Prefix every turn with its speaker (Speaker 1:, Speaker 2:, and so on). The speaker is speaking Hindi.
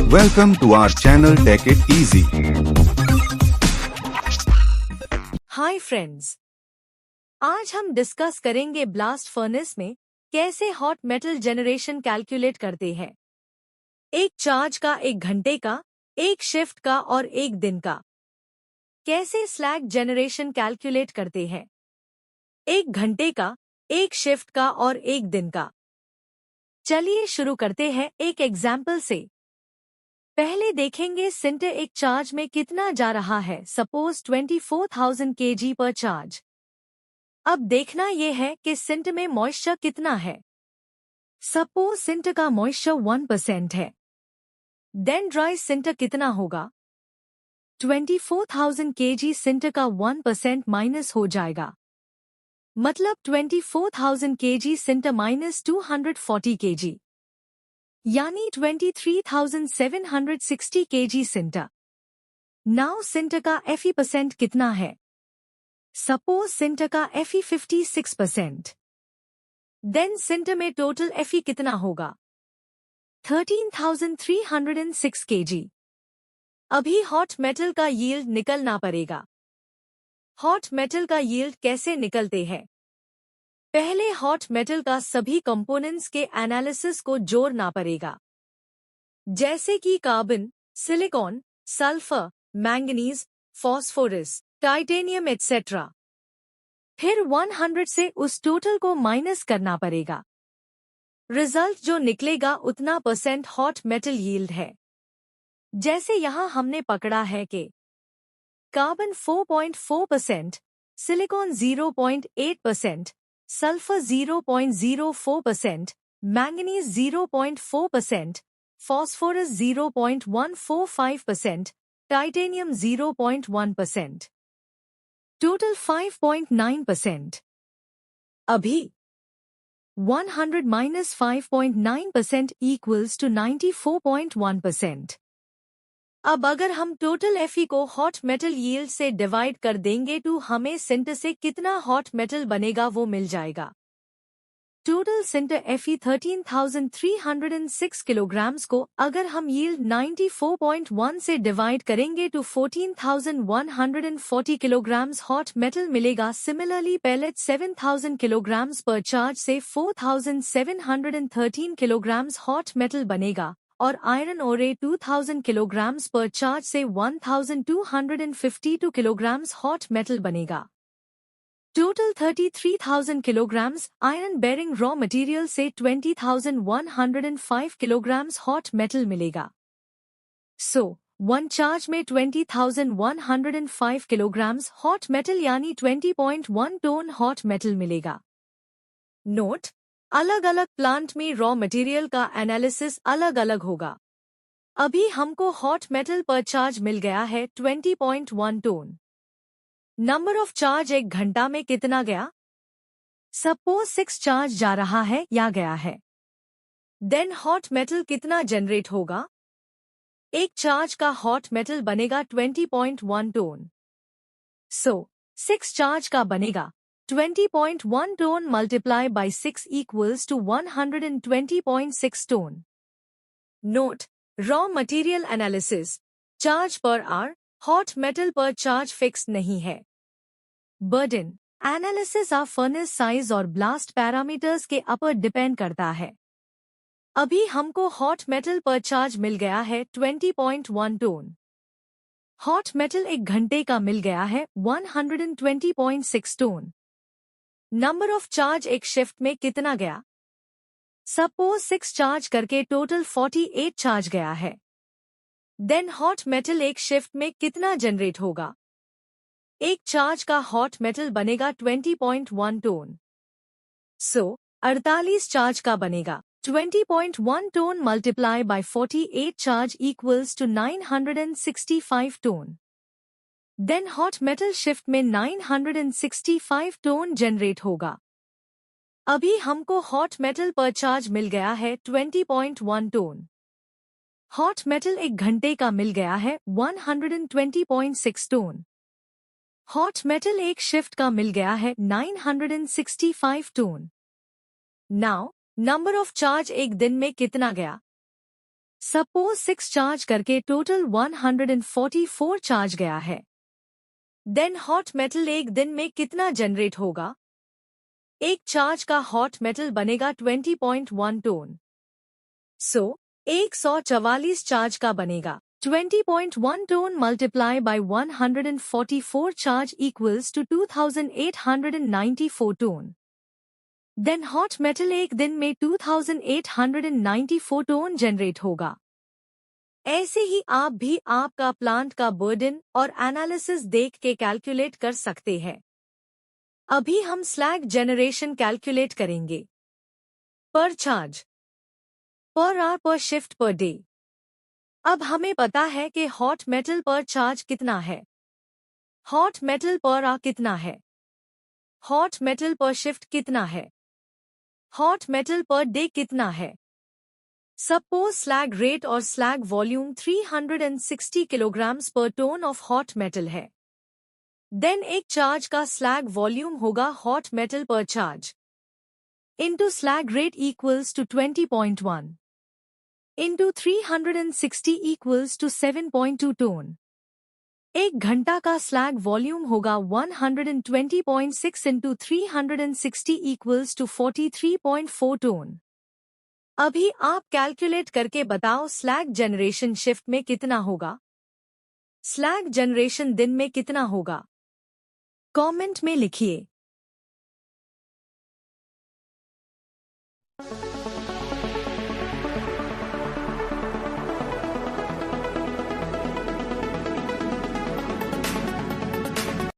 Speaker 1: Welcome to our channel Take It Easy.
Speaker 2: Hi friends, आज हम डिस्कस करेंगे ब्लास्ट फर्नेस में कैसे हॉट मेटल जनरेशन कैलकुलेट करते हैं। एक चार्ज का, एक घंटे का, एक शिफ्ट का और एक दिन का। कैसे स्लैग जनरेशन कैलकुलेट करते हैं, एक घंटे का, एक शिफ्ट का और एक दिन का। चलिए शुरू करते हैं एक एग्जाम्पल से। पहले देखेंगे सिंटर एक चार्ज में कितना जा रहा है। सपोज 24,000 kg पर चार्ज। अब देखना यह है कि सिंटर में मॉइस्चर कितना है। सपोज सिंटर का मॉइस्चर 1% है। देन ड्राई सिंटर कितना होगा। 24,000 kg सिंटर का 1% माइनस हो जाएगा, मतलब 24,000 kg सिंटर माइनस 240 kg, यानी 23,760 kg सिंटर। नाउ सिंटर का Fe% कितना है। सपोज सिंटर का Fe 56%। देन सिंटर में टोटल Fe कितना होगा। 13,306 kg। अभी हॉट मेटल का यील्ड निकलना पड़ेगा। हॉट मेटल का यील्ड कैसे निकलते हैं। पहले हॉट मेटल का सभी कंपोनेंट्स के एनालिसिस को जोड़ना पड़ेगा, जैसे कि carbon, silicon, sulphur, manganese, phosphorus, titanium etcetera. फिर 100 से उस टोटल को माइनस करना पड़ेगा। रिजल्ट जो निकलेगा उतना परसेंट हॉट मेटल यील्ड है। जैसे यहाँ हमने पकड़ा है कि carbon 4.4%, silicon 0.8%, sulphur 0.04%, manganese 0.4%, phosphorus 0.145%, titanium 0.1%, total 5.9%। अभी 100 माइनस 5.9% इक्वल्स टू 94.1%। अब अगर हम टोटल Fe को हॉट मेटल यील्ड से डिवाइड कर देंगे तो हमें सिंटर से कितना हॉट मेटल बनेगा वो मिल जाएगा। टोटल सिंटर Fe 13,306 किलोग्राम्स को अगर हम यील्ड 94.1 से डिवाइड करेंगे तो 14,140 किलोग्राम्स हॉट मेटल मिलेगा। सिमिलरली पैलेट 7,000 किलोग्राम्स पर चार्ज से 4,713 किलोग्राम्स हॉट मेटल बनेगा और आयरन ओरे 2,000 किलोग्राम्स पर चार्ज से 1,252 किलोग्राम्स हॉट मेटल बनेगा। Total 33,000 kilograms iron bearing raw material से 20,105 किलोग्राम्स हॉट मेटल मिलेगा। सो वन चार्ज में 20,105 किलोग्राम्स हॉट मेटल यानी 20.1 टन हॉट मेटल मिलेगा। नोट, अलग अलग प्लांट में रॉ मटेरियल का एनालिसिस अलग अलग होगा। अभी हमको हॉट मेटल पर चार्ज मिल गया है 20.1 टन। नंबर ऑफ चार्ज एक घंटा में कितना गया। सपोज 6 चार्ज जा रहा है या गया है। देन हॉट मेटल कितना जनरेट होगा। एक चार्ज का हॉट मेटल बनेगा 20.1 टन। सो 6 चार्ज का बनेगा 20.1 ton multiply by 6 equals to 120.6 ton. Note, raw material analysis charge per hour, hot metal per charge fix नहीं है। Burden analysis of furnace size और ब्लास्ट पैरामीटर्स के अपर डिपेंड करता है। अभी हमको हॉट मेटल पर चार्ज मिल गया है 20.1 टन। हॉट मेटल एक घंटे का मिल गया है 120.6 टन। नंबर ऑफ चार्ज एक शिफ्ट में कितना गया। सपोज 6 चार्ज करके टोटल 48 चार्ज गया है। देन हॉट मेटल एक शिफ्ट में कितना जनरेट होगा। एक चार्ज का हॉट मेटल बनेगा 20.1 टन। सो 48 चार्ज का बनेगा 20.1 ton multiply by 48 charge equals to 965 ton. Then hot metal shift में 965 टन जनरेट होगा। अभी हमको हॉट मेटल पर चार्ज मिल गया है 20.1 टन। हॉट मेटल एक घंटे का मिल गया है 120.6 टन। हॉट मेटल एक शिफ्ट का मिल गया है 965 ton. Now number of charge एक दिन में कितना गया? सपोज 6 चार्ज करके टोटल 144 चार्ज गया है। देन हॉट मेटल एक दिन में कितना जनरेट होगा? एक चार्ज का हॉट मेटल बनेगा 20.1 टोन। सो 144 चार्ज का बनेगा 20.1 ton multiply by 144 charge equals to 2894 ton. Then hot metal एक दिन में 2894 टोन जनरेट होगा। ऐसे ही आप भी आपका प्लांट का बर्डन और एनालिसिस देख के कैलकुलेट कर सकते हैं। अभी हम स्लैग जनरेशन कैलकुलेट करेंगे। पर चार्ज, पर आवर, पर शिफ्ट, पर डे। अब हमें पता है कि हॉट मेटल पर चार्ज कितना है। हॉट मेटल पर आवर कितना है? हॉट मेटल पर शिफ्ट कितना है? हॉट मेटल पर डे कितना है? सपोज स्लैग रेट और slag volume 360 kilograms per ton of hot metal है। देन एक चार्ज का स्लैग वॉल्यूम होगा hot metal per charge into slag rate equals to 20.1 into 360 equals to 7.2 ton. एक घंटा का स्लैग वॉल्यूम होगा 120.6 इंटू 360 इक्वल्स टू 43.4 टोन। अभी आप कैलकुलेट करके बताओ स्लैग जनरेशन शिफ्ट में कितना होगा? स्लैग जनरेशन दिन में कितना होगा? कमेंट में लिखिए।